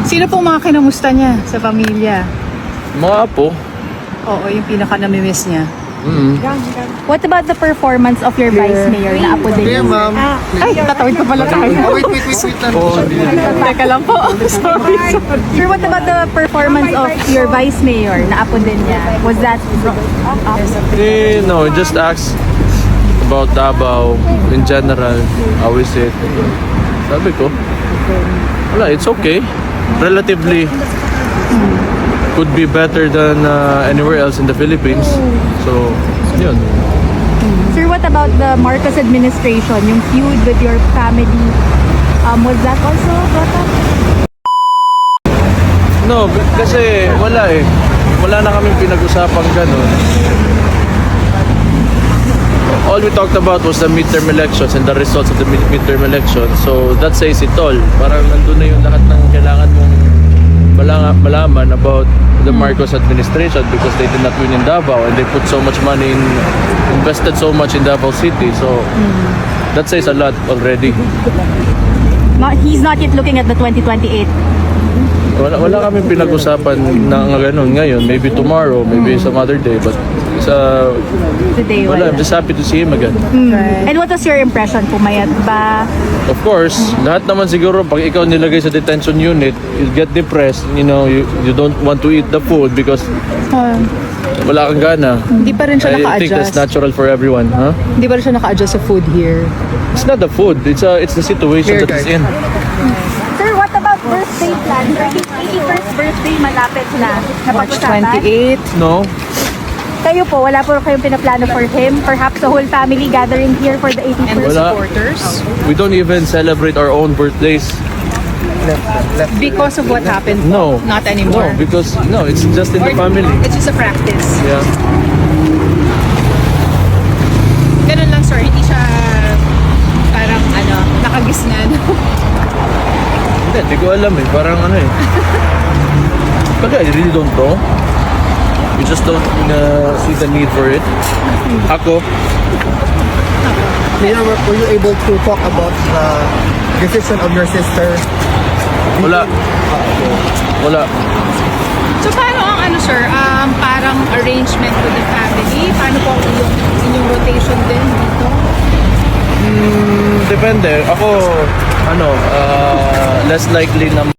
Sino pong mga kinamusta niya sa pamilya? Mga apo. Oo, yung pinaka-namimiss niya. What about the performance of your vice mayor na apo din? Yeah, ma'am. Ay, tatawid pa pala tayo. Oh, wait lang. Teka lang po. Sorry. Sir, what about the performance of your vice mayor na apo din niya? Was that No, just ask about Davao in general. How is it? Sabi ko, wala, it's okay. Relatively, could be better than anywhere else in the Philippines. So, yun. Sir, what about the Marcos administration, yung feud with your family? Was that also brought up? No, kasi wala eh. Wala na kaming pinag-usapang ganun. All we talked about was the midterm elections and the results of the midterm elections. So that says it all. Parang nandun na yung lahat ng kailangan mong malaman about the Marcos administration because they did not win in Davao and they put so much money in, invested so much in Davao City. So that says a lot already. He's not yet looking at the 2028. Wala kaming pinag-usapan na ganun ngayon. Maybe tomorrow, maybe some other day. But Today, wala, wala. I'm just happy to see him again. And what was your impression? Pumayat ba? Of course, lahat naman siguro pag ikaw nilagay sa detention unit, you get depressed, you know, you don't want to eat the food because wala kang gana. Hindi pa rin siya I think that's naka-adjust. natural for everyone, huh? Hindi pa rin siya naka-adjust sa food here. It's not the food, it's the situation that he's in. Sir, what about birthday plan? His 81st birthday malapit na. March Napag-usapan? 28. No? Kayo po, wala po kayong pinaplano for him? Perhaps the whole family gathering here for the 81st? And the Wala. supporters. We don't even celebrate our own birthdays. Because of what happened? No. Not No, anymore. because it's just in the family. It's just a practice. Yeah. Ganun lang, sir. Hindi siya parang nakagisnan. Hindi ko alam eh. Parang ano eh. But I really don't know. We just don't see the need for it. Ako, Mayor, were you able to talk about the decision of your sister? wala. Wala. So, paano ang sir? Parang arrangement with the family? Paano po yung inyong rotation din dito? Depende. Ako, less likely na